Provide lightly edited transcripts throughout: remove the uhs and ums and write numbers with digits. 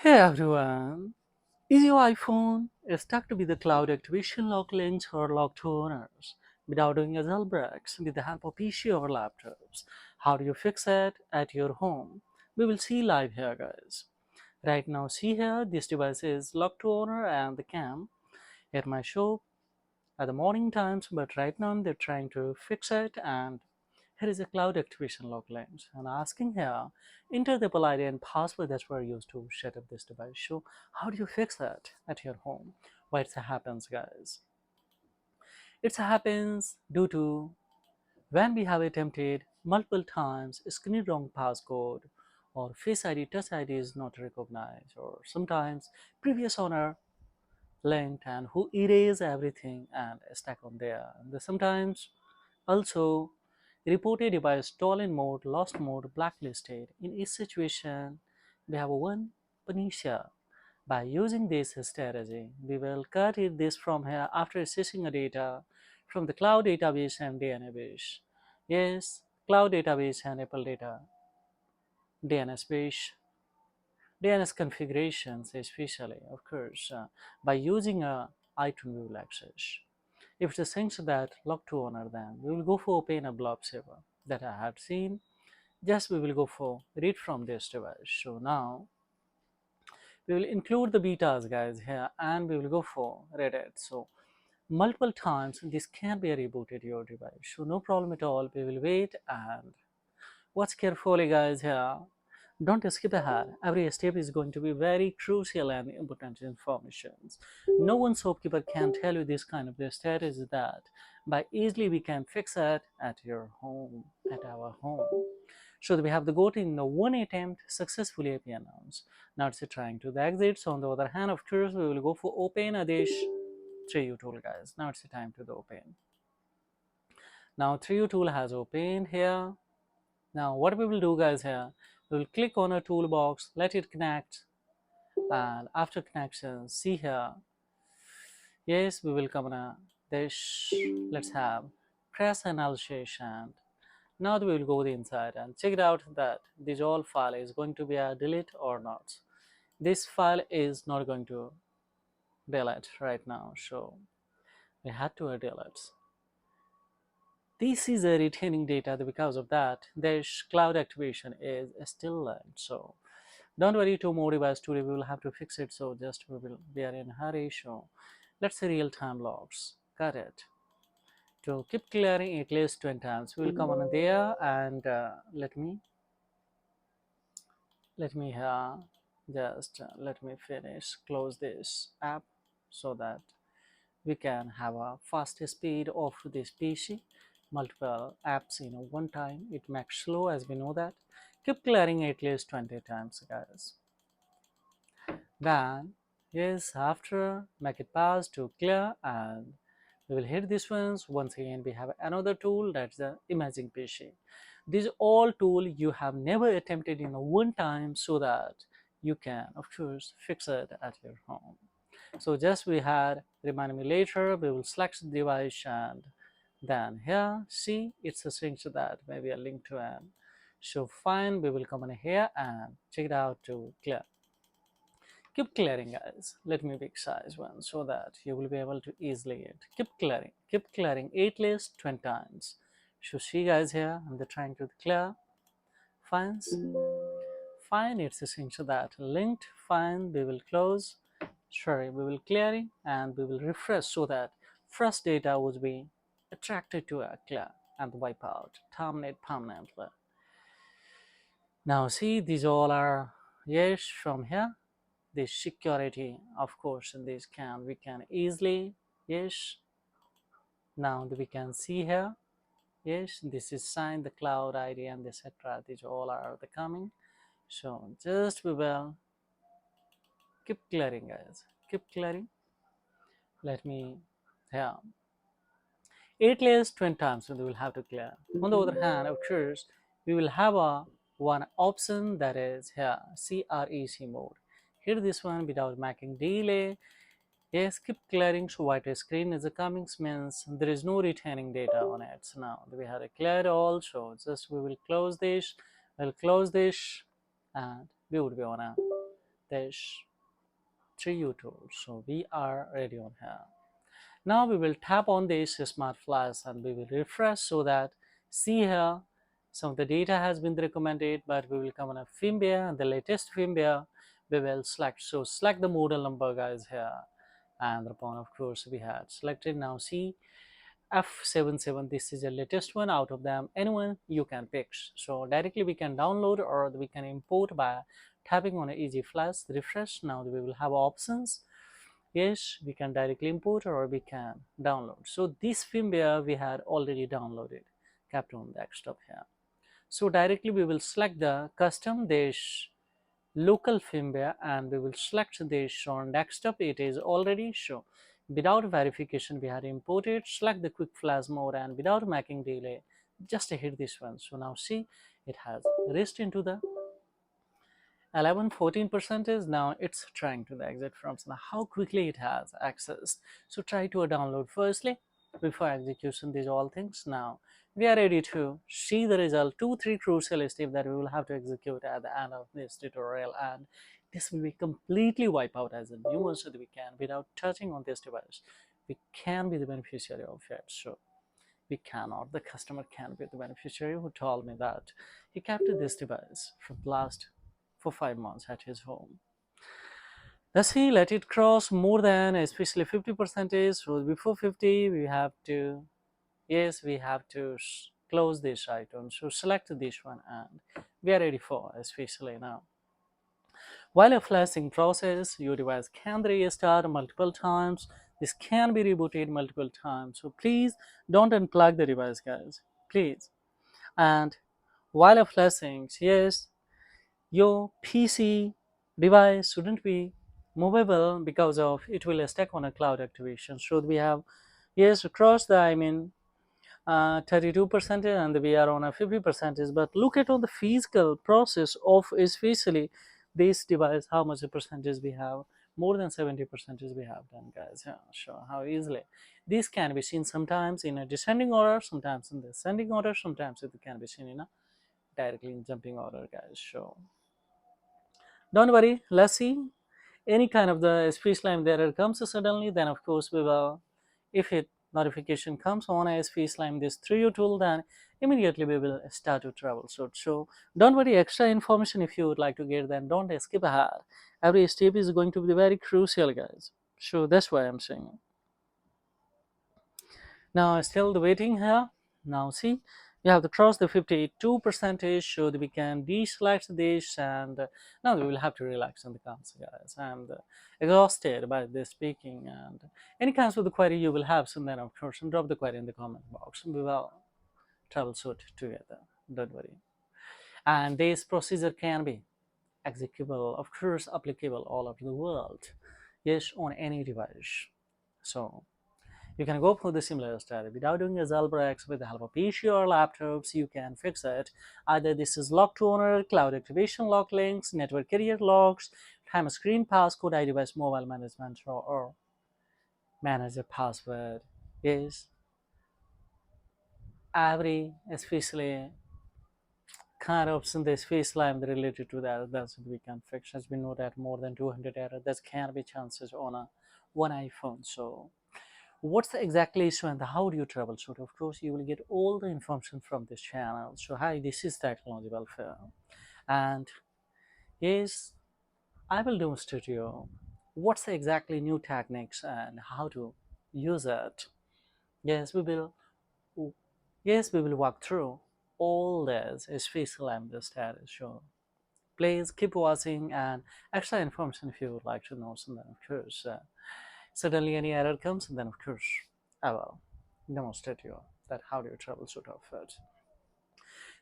Hey everyone, is your iPhone stuck to be the cloud activation lock links or locked to owners without doing a jailbreaks with the help of PC or laptops? How do you fix it at your home? We will see live here, guys. Right now, see here, this device is locked to owner and the cam at my shop at the morning times, but right now they're trying to fix it, and here is a cloud activation lock lens and asking here, enter the Apple ID and password that were used to set up this device. So how do you fix that at your home? Why it happens, guys? It happens due to when we have attempted multiple times screen wrong passcode, or face ID touch ID is not recognized, or sometimes previous owner linked and who erase everything and stack on there. And sometimes also reported device stolen mode, lost mode, blacklisted. In each situation, we have one panacea. By using this strategy, we will cut this from here after accessing a data from the cloud database and DNS base. Yes, cloud database and Apple data DNS base DNS configurations, especially, of course, by using a iTunes we will access. If the things that lock to owner, then we will go for open a blob saver that I have seen. Just we will go for read from this device. So now we will include the betas, guys, here, and we will go for read it. So multiple times this can be rebooted your device. So no problem at all. We will wait and watch carefully, guys, here. Don't skip ahead. Every step is going to be very crucial and important information. No one shopkeeper can tell you this kind of strategy that by easily we can fix it at your home, at our home. So we have the go to in the one attempt successfully AP announced. Now it's trying to the exit. So on the other hand, of course, we will go for open Adesh 3U tool, guys. Now it's the time to the open. Now 3U tool has opened here. Now what we will do, guys, here, we will click on a toolbox, let it connect, and after connection, see here, yes, we will come on a this, let's have press analysis, and now we will go the inside and check it out that this all file is going to be a delete or not. This file is not going to delete right now, so we had to delete. This is a retaining data. Because of that, this cloud activation is still learned. So don't worry, two more devices today we will have to fix it. So just we are in a hurry. So let's say real-time logs. Got it. To keep clearing at least 20 times, we will come on there and let me finish close this app so that we can have a fast speed of this PC. Multiple apps in one time, it makes slow, as we know that. Keep clearing at least 20 times, guys. Then yes, after make it pass to clear, and we will hit this once again. We have another tool, that's the imaging PC. These all tool you have never attempted in a one time, so that you can of course fix it at your home. So just we had remind me later, we will select the device, and then here see it's a thing to that maybe a link to an. So fine, we will come in here and check it out to clear. Keep clearing, guys. Let me big size one so that you will be able to easily it. Keep clearing 8 lists 20 times. So see, guys, here I'm trying to clear. Fines. Fine, it's a thing so that linked. Fine, we will close. Sorry, we will clearing and we will refresh so that fresh data would be attracted to a clear and wipe out, terminate permanently. Now see, these all are yes from here. This security, of course, in this we can easily, yes, now we can see here, yes, this is signed the cloud ID and etc. These all are the coming. So just we will keep clearing, guys, keep clearing. Let me here 8 layers 20 times, so we will have to clear. On the other hand, of course, we will have a one option that is here CREC mode. Hit this one without making delay. Yes, keep clearing, so white screen is coming, means there is no retaining data on it. So now we have cleared all, so just we will close this, and we would be on a dash 3U tool. So we are ready on here. Now we will tap on this smart flash and we will refresh so that see here some of the data has been recommended, but we will come on a firmware and the latest firmware we will select. So select the model number guys here, and upon of course we had selected. Now see F77, this is the latest one. Out of them anyone you can pick, so directly we can download or we can import by tapping on a easy flash. Refresh. Now we will have options. Yes, we can directly import or we can download. So this firmware we had already downloaded, kept on the desktop here. So directly we will select the custom dash local firmware and we will select this on desktop. It is already shown. Without verification we had imported. Select the quick flash mode and without making delay just hit this one. So now see it has reached into the 11-14% is now it's trying to exit from. So now how quickly it has accessed. So try to download firstly before execution these all things. Now we are ready to see the result. 2-3 crucial steps that we will have to execute at the end of this tutorial, and this will be completely wipe out as a new one so that we can without touching on this device we can be the beneficiary of it. So we cannot, the customer can be the beneficiary who told me that he kept this device from last for 5 months at his home. Let's see, let it cross more than especially 50%. So before 50 we have to, yes, we have to close this item. So select this one and we are ready for especially now. While a flashing process, your device can restart multiple times. This can be rebooted multiple times. So please don't unplug the device guys, please. And while a flashing, yes, your PC device shouldn't be movable because of it will stack on a cloud activation. So we have, yes, across the 32% and we are on a 50%. But look at all the physical process of especially this device, how much a percentage we have. More than 70% we have done guys. Yeah, sure, how easily this can be seen sometimes in a descending order, sometimes in the ascending order, sometimes it can be seen in a directly in jumping order guys. So don't worry, let's see any kind of the speech line error comes suddenly, then of course we will, if it notification comes on a speech line this through your tool, then immediately we will start to troubleshoot. So don't worry, extra information if you would like to get, then don't skip ahead. Every step is going to be very crucial guys, so that's why I'm saying. Now still the waiting here. Now see, we have to cross the 52% so that we can deselect this, and now we will have to relax on the console guys. I'm exhausted by this speaking, and any kinds of the query you will have, so then of course drop the query in the comment box and we will troubleshoot together, don't worry. And this procedure can be executable, of course applicable all over the world, yes, on any device. So you can go for the similar study without doing a jailbreak. With the help of PC or laptops you can fix it. Either this is lock to owner, cloud activation lock links, network carrier locks, time screen passcode, iDevice mobile management, or manage a password. Yes, every especially kind of in this face line related to that, that's what we can fix. As we know that more than 200 errors that can be chances on a one iPhone. So what's the exactly issue and how do you troubleshoot? Of course you will get all the information from this channel. So hi, this is Technology Welfare, and yes, I will demonstrate you what's the exactly new techniques and how to use it. Yes, we will, yes, we will walk through all this especially I'm the status. So please keep watching, and extra information if you would like to know. So then of course suddenly any error comes, and then of course I will demonstrate you that how do you troubleshoot of it.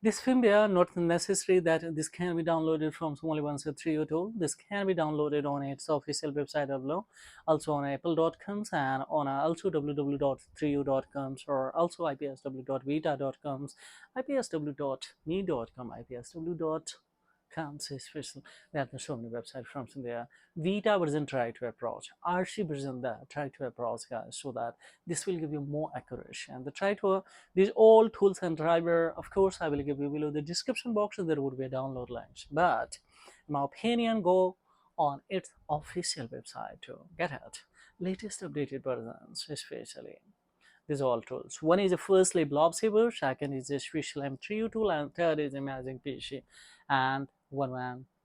This firmware not necessary that this can be downloaded from only one 3 tool. This can be downloaded on its official website below, also on apple.com and on also www.3u.com, or also ipsw.vita.com, ipsw.me.com, ipsw.com special. There are so many websites from there. Vita version try to approach, RC version that try to approach guys, so that this will give you more accuracy. And the try to these all tools and driver, of course I will give you below the description box, and there would be a download links. But in my opinion, go on its official website to get it latest updated versions, especially these all tools. One is firstly blob saver, second is a special M3 tool, and third is imaging PC. And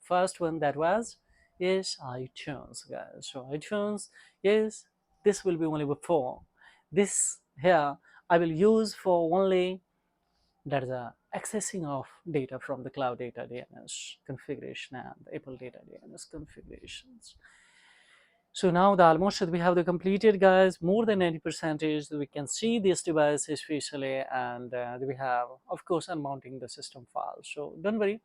first one that was is iTunes, guys. So iTunes is, this will be only for this here I will use for only that is a accessing of data from the cloud data DNS configuration and the Apple data DNS configurations. So now the almost we have the completed, guys. More than 90% is we can see this device especially, and we have of course unmounting the system file. So don't worry,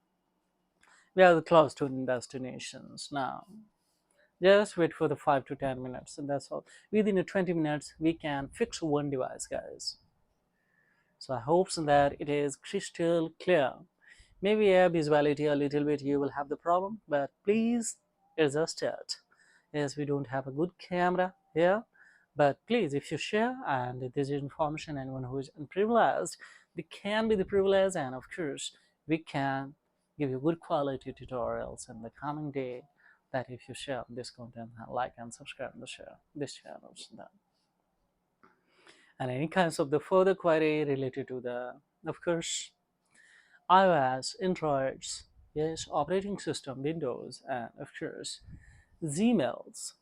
we have the close to destinations now. Just wait for the 5 to 10 minutes, and that's all. Within the 20 minutes we can fix one device, guys. So I hope that it is crystal clear. Maybe visuality a little bit you will have the problem, but please adjust it. Yes, we don't have a good camera here, but please, if you share and this is information, anyone who is unprivileged, they can be the privileged, and of course we can give you good quality tutorials in the coming day, that if you share this content, like and subscribe and share this channel. And any kinds of the further query related to the, of course, iOS, Androids, yes, operating system, Windows, and of course, Gmails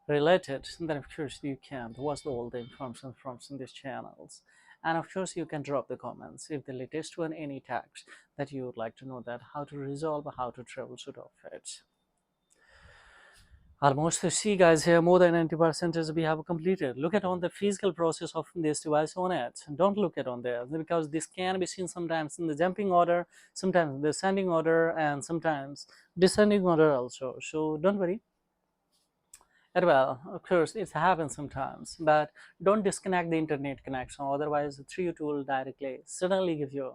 related, then of course you can watch all the information from these channels. And of course, you can drop the comments if the latest one, any tags that you would like to know, that how to resolve, how to troubleshoot of it. Almost see, guys, here more than 90% is we have completed. Look at on the physical process of this device on it. Don't look at on there, because this can be seen sometimes in the jumping order, sometimes the ascending order, and sometimes descending order also. So don't worry. Well, of course, it happens sometimes, but don't disconnect the internet connection. Otherwise, the 3 tool directly suddenly give you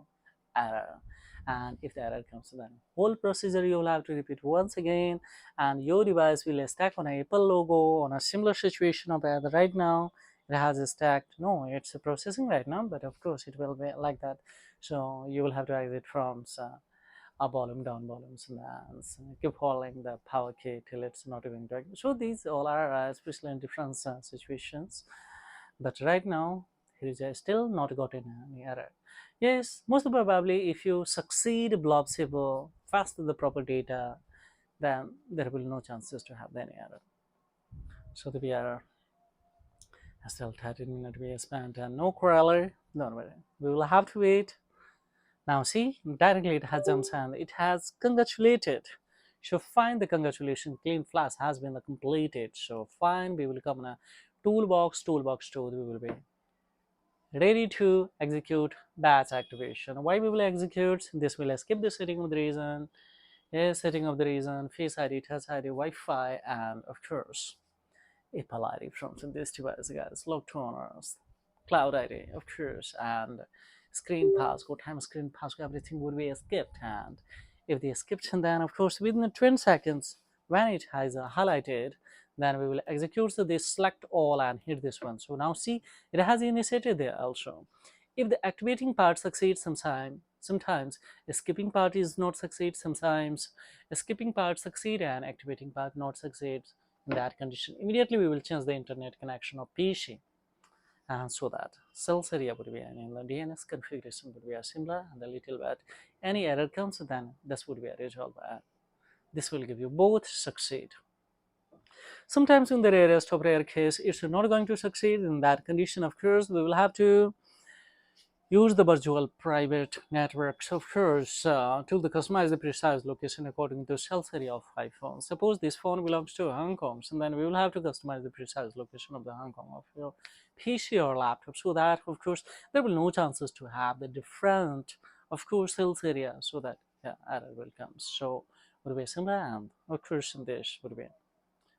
error. And if the error comes, then whole procedure you will have to repeat once again, and your device will stack on an Apple logo on a similar situation of either right now. It has a stacked. No, it's processing right now, but of course it will be like that. So you will have to exit from up volume, down volumes, and keep holding the power key till it's not even working. So these all are especially in different situations. But right now, it is still not gotten any error. Yes, most probably if you succeed blob saver fast the proper data, then there will be no chances to have any error. So the error still 13 minutes we spent and no query. Don't worry, we will have to wait. Now see, directly it has jumps and it has congratulated. So fine, the congratulation clean flash has been completed. So fine, we will come in a toolbox 2, we will be ready to execute batch activation. Why we will execute? This will skip the setting of the reason, setting of the reason, face ID, touch ID, Wi-Fi, and of course, Apple ID from this device, guys, log owners, cloud ID, of course, and screen passcode, time screen passcode, everything would be skipped. And if they skipped, then of course within the 20 seconds, when it has highlighted, then we will execute this select all and hit this one. So now see, it has initiated there also. If the activating part succeeds sometimes a skipping part is not succeed, sometimes a skipping part succeed and activating part not succeeds. In that condition, immediately we will change the internet connection of PC, and so that cells area would be, and in the DNS configuration would be similar, and a little bit any error comes, then this would be resolved. This will give you both succeed. Sometimes in the rarest of rare case, it's not going to succeed. In that condition, of course, we will have to use the virtual private networks, of course, to customize the precise location according to sales area of iPhone. Suppose this phone belongs to Hong Kong, so then we will have to customize the precise location of the Hong Kong of your PC or laptop, so that of course there will no chances to have the different, of course, sales area, so that error will come. So would be similar, and of course in this would be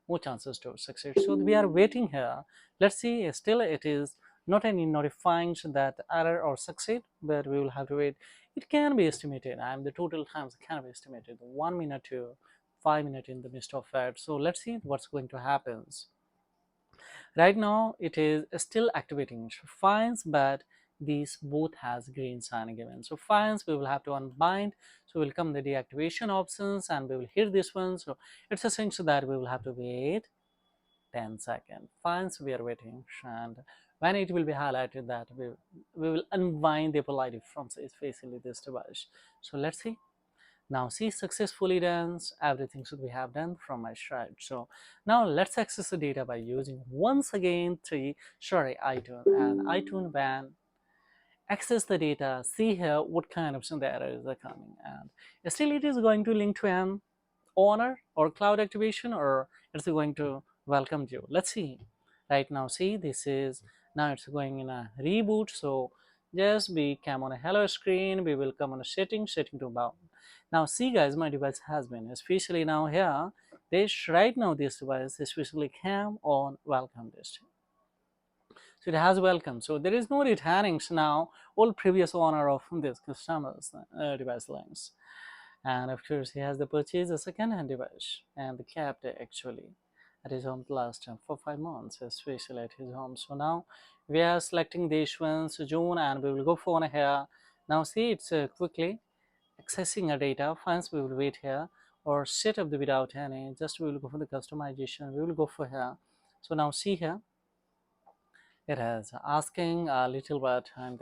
more chances to succeed. So we are waiting here. Let's see, still it is not any notifying that error or succeed, but we will have to wait. It can be estimated, and the total times can be estimated 1 minute to 5 minutes in the midst of it. So let's see what's going to happen. Right now it is still activating fines, but these both has green sign given. So fines we will have to unbind. So we'll come the deactivation options and we will hit this one. So it's essential that we will have to wait 10 seconds. Fines we are waiting, and when it will be highlighted that we will unbind the polity from facing this device. So let's see. Now see, successfully done. Everything should we have done from my side. So now let's access the data by using once again iTunes, and iTunes ban access the data. See here what kind of the errors are coming, and still it is going to link to an owner or cloud activation, or it's going to welcome you. Let's see. Right now see, this is now it's going in a reboot. So just we come on a hello screen, we will come on a setting to bound. Now see guys, my device has been especially now here this right now this device especially cam on welcome this. So it has welcome. So there is no returning now all previous owner of this customers device links. And of course he has the purchase a second-hand device and the kept actually at his home last for 5 months, especially at his home. So now we are selecting the issuance June and we will go for one here. Now see, it's quickly accessing our data. Once we will wait here or set up the without any, just we will go for the customization, we will go for here. So now see here, it is asking a little bit, and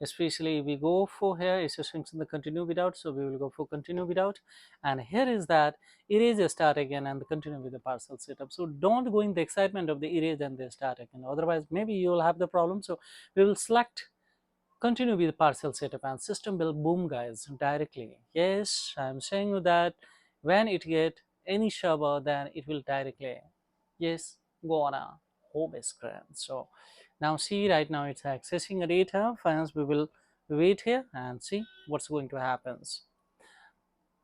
especially we go for here is showing the continue without, so we will go for continue without, and here is that erase start again and continue with the parcel setup. So don't go in the excitement of the erase and the start again, otherwise maybe you will have the problem. So we will select continue with the parcel setup and system will boom guys directly. Yes, I'm saying you that when it get any server, then it will directly yes go on a home screen. So now see, right now it's accessing a data files. We will wait here and see what's going to happen.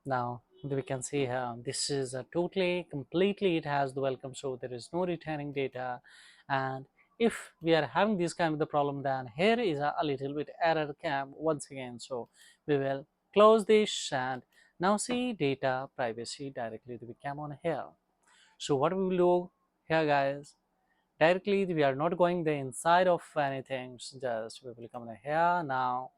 Now we can see here this is a totally completely it has the welcome, so there is no returning data. And if we are having this kind of the problem, then here is a little bit error cam once again. So we will close this and now see data privacy directly we come on here. So what we will do here guys, directly we are not going the inside of anything, just we will come here now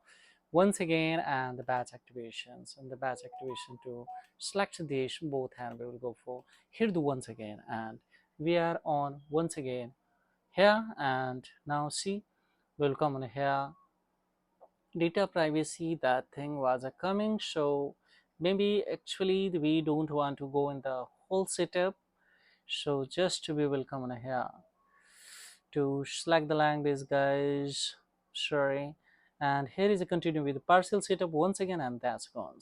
once again and the batch activations and the batch activation to select the both, and we will go for here the once again and we are on once again here. And now see, we'll come on here data privacy, that thing was a coming. So maybe actually we don't want to go in the whole setup, so just we will come on here to select the language guys, sorry, and here is a continue with the partial setup once again, and that's gone.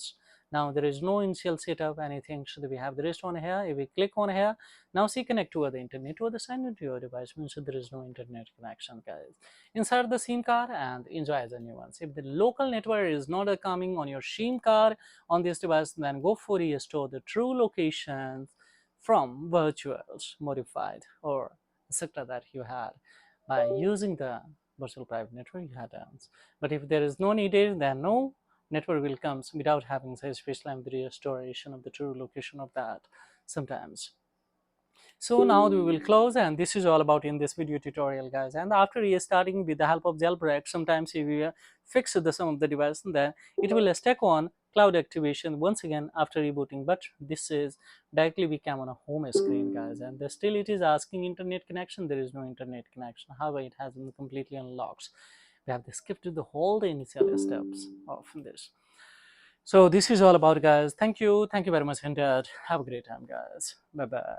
Now there is no initial setup anything, so we have the rest on here. If we click on here, now see connect to the internet or the sign into your device means there is no internet connection guys. Insert the SIM card and enjoy the new ones. If the local network is not coming on your SIM card on this device, then go for restore the true locations from virtuals modified or etc that you had by using the virtual private network you had done. But if there is no needed, then no network will come without having say special the restoration of the true location of that sometimes. So now we will close, and this is all about in this video tutorial guys. And after restarting with the help of jailbreak, sometimes if we fix the some of the device, then it will stack on cloud activation once again after rebooting. But this is directly we come on a home screen guys, and still it is asking internet connection. There is no internet connection, however it has been completely unlocked. We have to skip to the whole the initial steps of this. So this is all about guys. Thank you very much, and have a great time guys. Bye bye.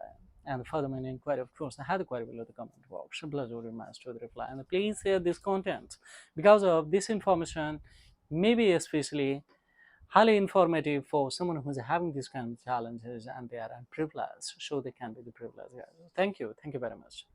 And further any inquiry, of course, I have the query below the comment box. Please do remind to the reply, and please share this content because of this information may be especially highly informative for someone who's having these kind of challenges and they are unprivileged, so they can be the privileged guys. Thank you very much.